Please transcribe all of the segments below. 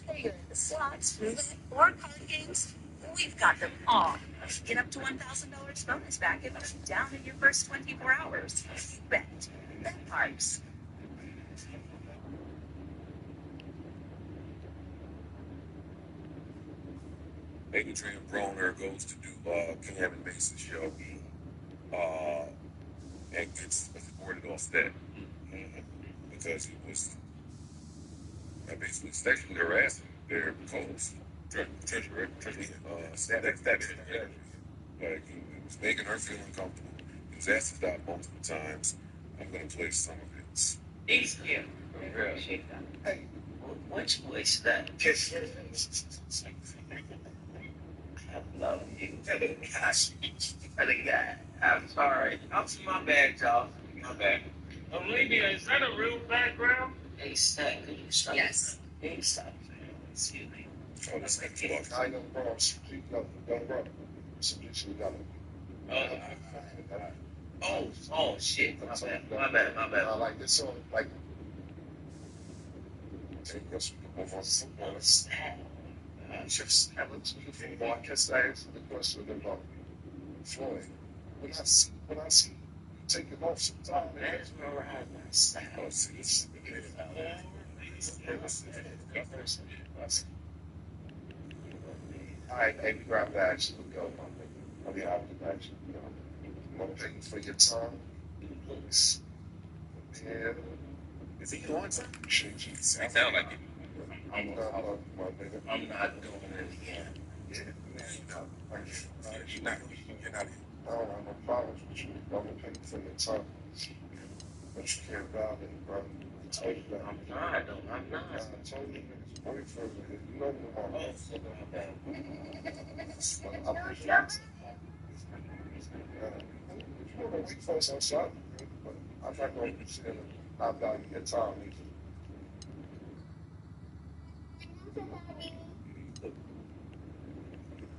Whether you're into slots, roulette, or card games, we've got them all. Get up to $1,000 bonus back if you're down in your first 24 hours. You bet. Bet Parks. Adrian Broner goes to do Cam and Mason's show and gets aborted off that because he was basically sexually harassing their co-host. Treasurer, like he was making her feel uncomfortable. He was asked to stop multiple times. I'm going to play some of it. He's here. Hey, which voice that? I love you. Other guy. I'm sorry. My bad, y'all. My bad. Olivia, is that a real background? Hey, Stan, could you stop? Yes. Hey, stop. Excuse me. Oh, that's not too long. I don't know. Don't run. Somebody got Oh, shit. My bad. I like this song. Like, take us over football. Just have a two from Marcus Ayers. The question about Floyd. When I see you taking off some time, man. That's where I had my style. Oh, see, this All right, hey, we grab bags. We go. I'll be out of the bags. More thank you for your time. Please. Yeah. Is he on something? Appreciate you. Sound like it. I'm not doing it again. Yeah. You're not. I don't have no problems with you. I'm gonna pay you for your time. But you can't validate, bro. I told you that. I'm not. I told you niggas boyfriend. You know who I'm Oh, so bad. I appreciate it. You know the weak folks outside, but I'm not going to sit and I value your time either.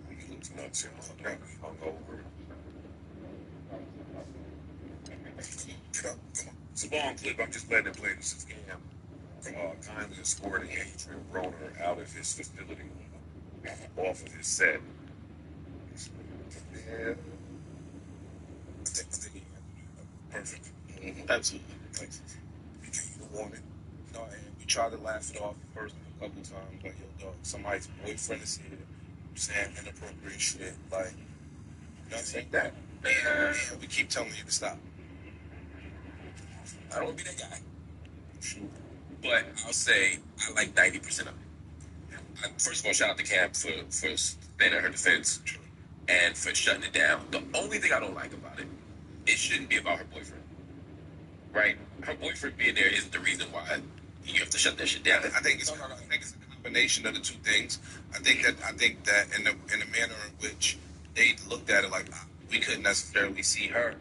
He looks nuts. Hungover. Get up. Come on. It's a long clip. I'm just letting it play. This is Cam kindly escorting Adrian Broner out of his facility, off of his set. Yeah. I think he perfect. Absolutely. Like, you can't want it. No, and we tried to laugh it off first a couple times, like, yo, dog, somebody's boyfriend is here, saying inappropriate shit, like, you know, think that. And we keep telling you to stop. I don't want to be that guy. But I'll say I like 90% of it. First of all, shout out to Cam for standing her defense and for shutting it down. The only thing I don't like about it, it shouldn't be about her boyfriend. Right? Her boyfriend being there isn't the reason why you have to shut that shit down. I think it's a combination of the two things. I think that in the manner in which they looked at it, like we couldn't necessarily see her,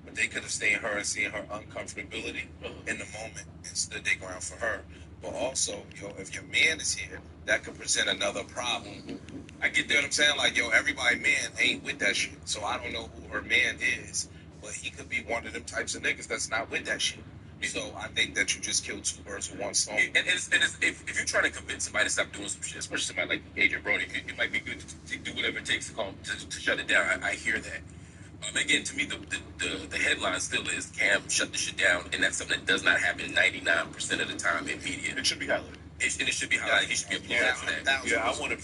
but they could have seen her and seen her uncomfortability in the moment and stood their ground for her. But also, yo, if your man is here, that could present another problem. I get that. What I'm saying, like, yo, everybody man ain't with that shit. So I don't know who her man is, but he could be one of them types of niggas that's not with that shit. So I think that you just killed two birds with one stone. And if you're trying to convince somebody to stop doing some shit, especially somebody like Adrian Brody, it might be good to do whatever it takes to shut it down. I hear that. Again, to me, the headline still is Cam shut the shit down, and that's something that does not happen 99% of the time in media. It should be highlighted. And it should be highlighted. He should be applauded for that. Yeah, I want to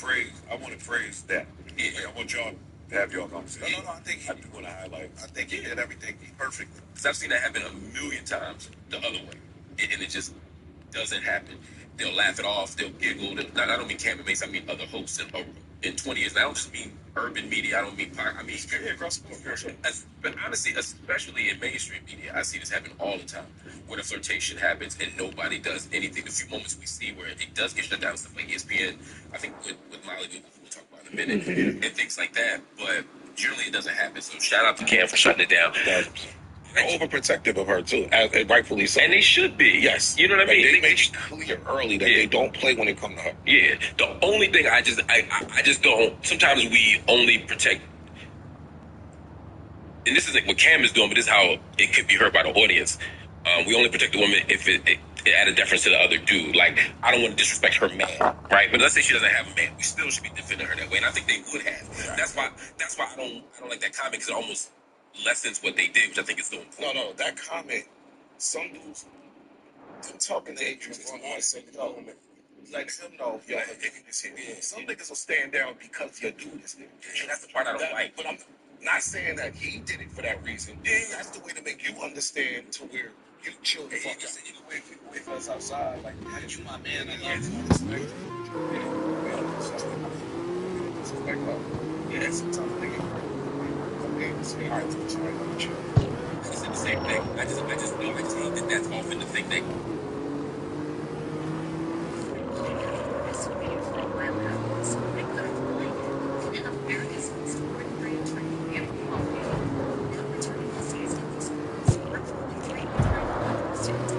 praise that. Yeah. Like, I want y'all to have your conversation. No, I think I do want to highlight. I think he did everything perfectly. Because I've seen that happen a million times the other way, and it just doesn't happen. They'll laugh it off. They'll giggle. I don't mean Cam and Mace. I mean other hosts in 20 years. And I don't just mean urban media. I don't mean Across the board. But honestly, especially in mainstream media, I see this happen all the time, where the flirtation happens and nobody does anything. The few moments we see where it does get shut down, stuff like ESPN, I think with Molly, we'll talk about in a minute, and things like that. But generally, it doesn't happen. So shout out to Cam for shutting it down. They're overprotective of her too, and rightfully so. And they should be. Yes. You know what I mean? They make it clear early that they don't play when it comes to her. Yeah. The only thing I just don't. Sometimes we only protect, and this isn't what Cam is doing, but this is how it could be heard by the audience. We only protect the woman if add a deference to the other dude. Like, I don't want to disrespect her man, right? But let's say she doesn't have a man, we still should be defending her that way. And I think they would have. That's why I don't like that comment, because it almost lessens what they did, which I think is so important. No, that comment, some dudes, them talking to Adrian Broner, I said, yo, let him know, yo, if this here. Some niggas will stand down because your dude is here. And that's the part I don't like. But I'm not saying that he did it for that reason. That's the way to make you understand to where you chill the fuck out. Even with us outside, like, you my man, I love you. Yeah, sometimes nigga, all right, chill. I said the same thing. I just hate that that's often the thing they. This video for a while now, so they could have related. And America's most important brand training and quality. Now returning to season these schools, we're fully trained with our students.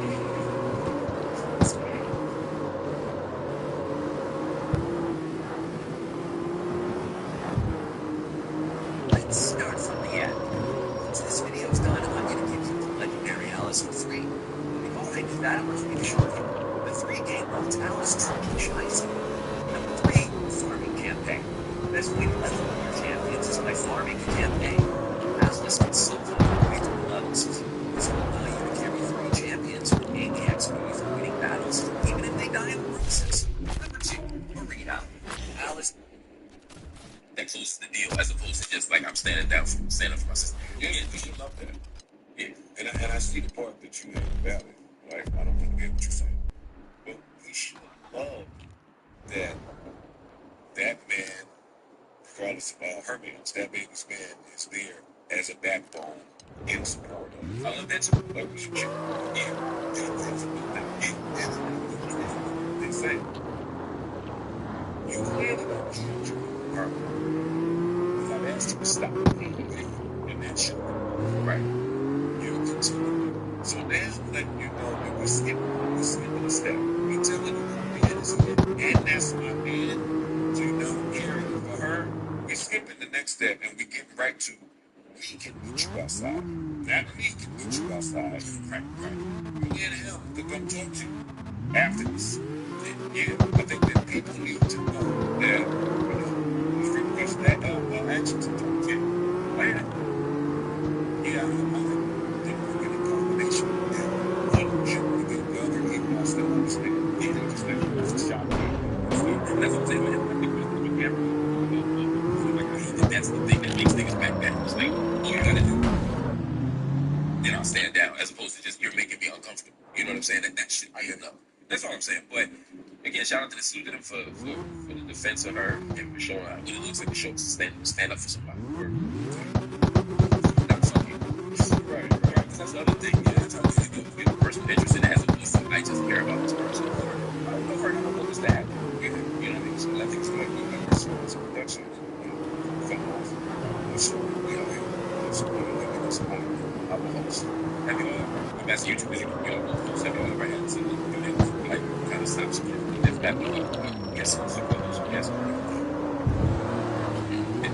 Let's start from the end. Once this video's done, I'm going to give you the legendary Alice for free. We've already did that, we're going to show you the 3-game World Alice Trucking Shice. Number 3, farming campaign. The best way to level up your champions is by farming a campaign. Alice can silver upgrade to the levels. This will allow you to carry 3 champions who gain the XP for winning battles, even if they die in the process. Number 2, Arena. Alice That closes the deal, as opposed to just like I'm standing for my sister. Yeah, because you love that. Yeah, and I see the part that you have about it. Like, I don't want to get what you're saying, but we should love that man, regardless of all her mans, that baby's man is there as a backbone in support of. I love that too. Like, we should cheer. Yeah, they say you clearly don't shoot your partner. I've asked you to stop and that show. Right. You continue. So now letting you know that we're skipping a step. We telling you who man is here. And that's my man. So you know, caring for her. We're skipping the next step and we're getting right to we can meet you outside. Not me can meet you outside. Right. You and him to come talk to you after this. Yeah, I think that people need to know that, you know, these repercussions that actions are talking to. Later. Yeah, I think we're getting a combination of that. One should we get the other, even I still understand. Either just that's a shot. And that's what I'm saying. I think with camera, like I hate that that's the thing that makes niggas back down. It's like, all you gotta do, then I'll stand down, as opposed to just you're making me uncomfortable. You know what I'm saying? That should be enough. That's all I'm saying. But again, shout out to the suit to them for the defense of her and for showing out. It looks like the show to stand up for somebody. Not fuck you. Right. Because that's the other thing. Yeah, that's how you do. If you have a person interested in has a listen, I just care about this person. Or I don't know her, I don't want this to happen. You know what I mean? So I think it's going to be like this production. So we are here. So I'm a host. Have you I'm asking you to really, host, have you ever had to do that, like, kind of stop support? If that would guess who's the brothers, guess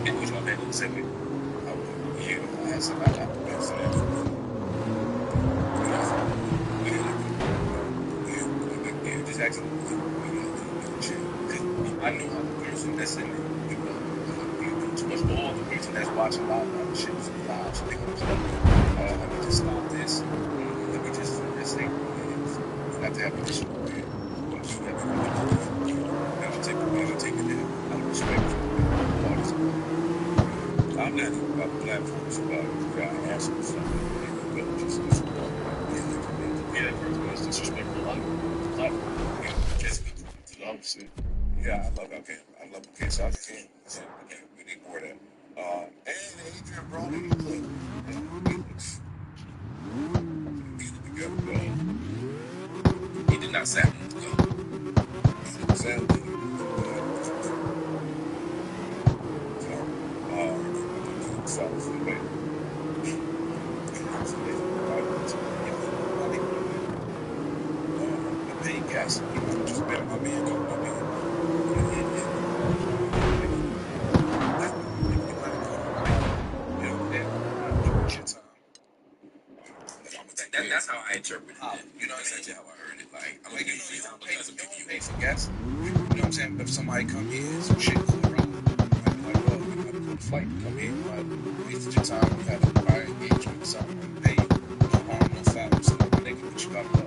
and which one that is, and Yeah, I had some best yeah, just actually, I know how the person that's in it, too much more the person that's watching a lot of shit is live, so they can just let me just stop this, let me just this thing, you have to have an issue with it. Once you have to take it down. Out of respect for the artist. I'm not even about the platforms about God asking something and you go just yeah, that person was disrespectful like the platform. Yeah, just to the opposite. Yeah, I love okay, so I can. We need more of that. And Adrian Brody, he did not sound sound yes, just better my That's how I interpreted it. You know what That's I mean? actually how I heard it. Like, I'm Like, like, you you know, know, you don't pay, because of you Big don't U. pay for guests. You know what I'm saying? But if somebody come here, some shit going wrong, I'd be like, look, you don't have to book a flight to come here, but you wasted your time. You had a prior engagement, so I'm gonna pay you. No harm, no foul. So, my nigga, what you gotta go?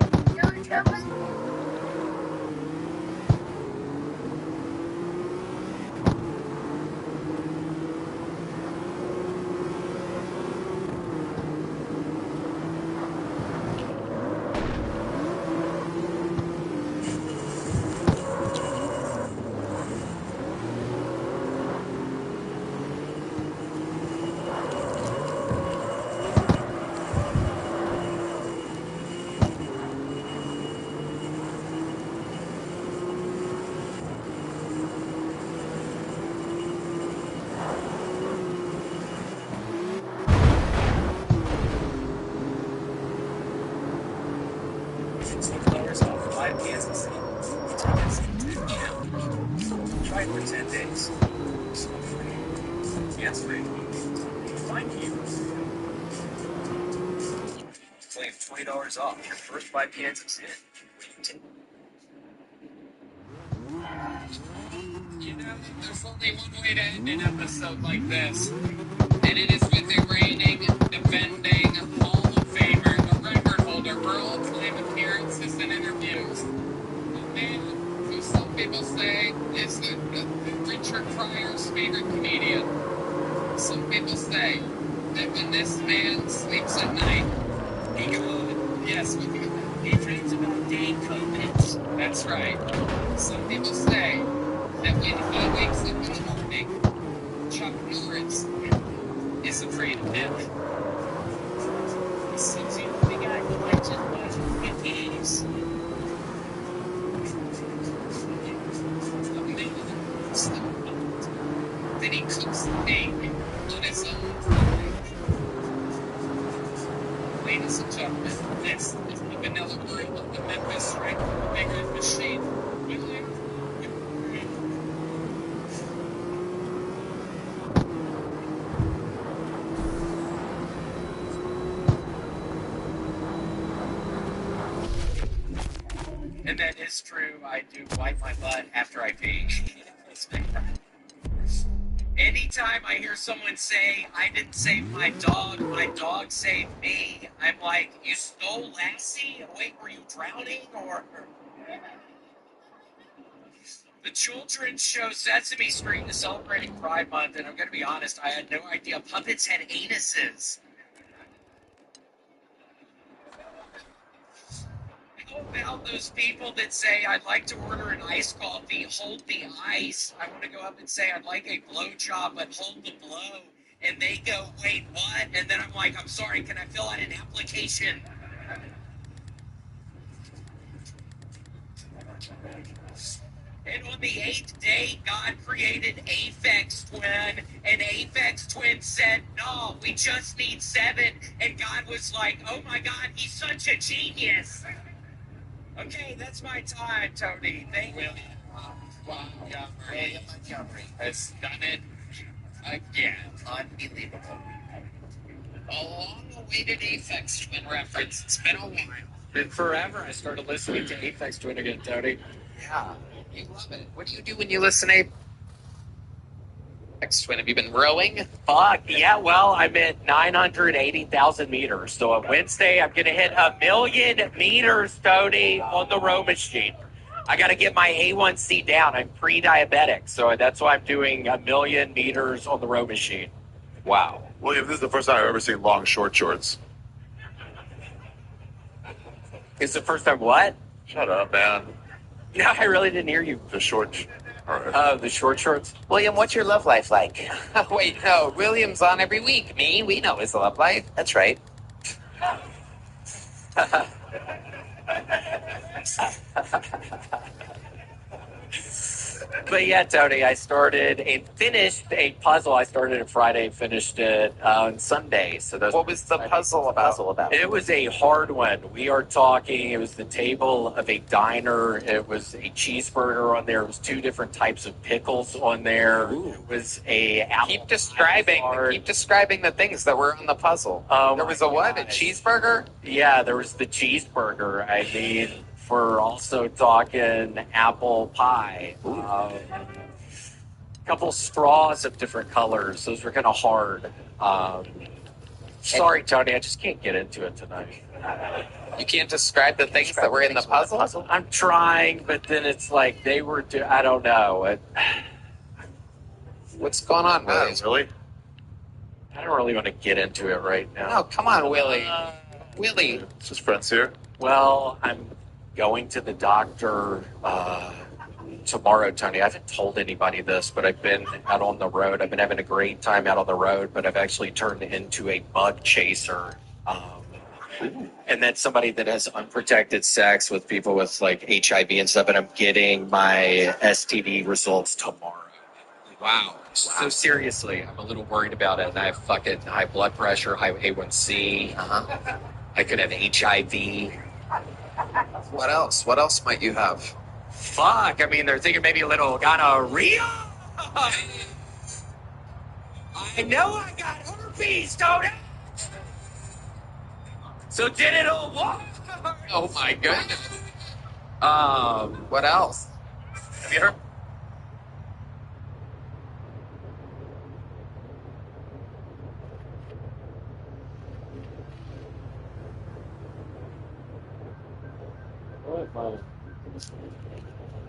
$6 off 5 Kansas City tickets at 10 p.m. Try it for 10 days. So free. It's free. Find you. Claim $20 off your first 5 Kansas City. You know, there's only one way to end an episode like this, and it is with a reigning, defending Hall of Famer, the record holder for all-time appearances and interviews. A man who some people say is Richard Pryor's favorite comedian. Some people say that when this man sleeps at night, he could, yes, he dreams about Dane Copeland. That's right. Some people say that when he wakes up in the morning, Chuck Norris is afraid of him. He seems the only guy who likes his watch with ease. A man that he cooks the egg on his own fire. Ladies and gentlemen, this is the vanilla world of the Memphis Strike Bigger Machine. William. And that is true. I do wipe my butt after I pee. Anytime I hear someone say, I didn't save my dog saved me, I'm like, you stole Lassie? Wait, were you drowning? Or the children's show Sesame Street is celebrating Pride Month, and I'm going to be honest, I had no idea puppets had anuses. How about those people that say, I'd like to order an iced coffee, hold the ice? I want to go up and say, I'd like a blow job, but hold the blow. And they go, wait, what? And then I'm like, I'm sorry, can I fill out an application? And on the 8th day, God created Aphex Twin, and Aphex Twin said, no, we just need 7. And God was like, oh my God, he's such a genius. Okay, that's my time, Tony. Thank you. William Montgomery has done it again. Unbelievable. A long-awaited Aphex Twin reference. It's been a while. Been forever. I started listening to Aphex Twin again, Tony. Yeah. You love it. What do you do when you listen to Aphex Twin? Have you been rowing? Fuck, yeah, well, I'm at 980,000 meters. So on Wednesday, I'm going to hit 1,000,000 meters, Tony, on the row machine. I got to get my A1C down. I'm pre-diabetic, so that's why I'm doing 1,000,000 meters on the row machine. Wow. William, this is the first time I've ever seen long short shorts. It's the first time what? Shut up, man. Yeah, I really didn't hear you. The short. All right. Oh, the short shorts? William, what's your love life like? Wait, no, William's on every week. Me, we know his love life. That's right. But yeah, Tony, I started and finished a puzzle. I started it Friday and finished it on Sunday. So those What was the puzzle about? It was a hard one. We are talking, it was the table of a diner. It was a cheeseburger on there. It was 2 different types of pickles on there. Ooh. It was a apple Keep describing the things that were on the puzzle. Oh, There was a what? A gosh. cheeseburger? Yeah, there was the cheeseburger. I mean, we're also talking apple pie. Couple straws of different colors. Those were kind of hard. Sorry, Tony, I just can't get into it tonight. You can't describe the things that were in the puzzle? I'm trying, but then it's like they were. I don't know. What's going on, Willie? Really? I don't really want to get into it right now. No, come on, Willie. Willie. It's just friends here. Well, I'm going to the doctor tomorrow, Tony. I haven't told anybody this, but I've been out on the road. I've been having a great time out on the road, but I've actually turned into a bug chaser. And that's somebody that has unprotected sex with people with like HIV and stuff, and I'm getting my STD results tomorrow. Wow. So seriously, I'm a little worried about it. And I have fucking high blood pressure, high A1C. I could have HIV. What else? What else might you have? Fuck, I mean, they're thinking maybe a little gonorrhea. I know I got herpes, don't I? So genital what? Oh my goodness. What else? Have you heard?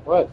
What?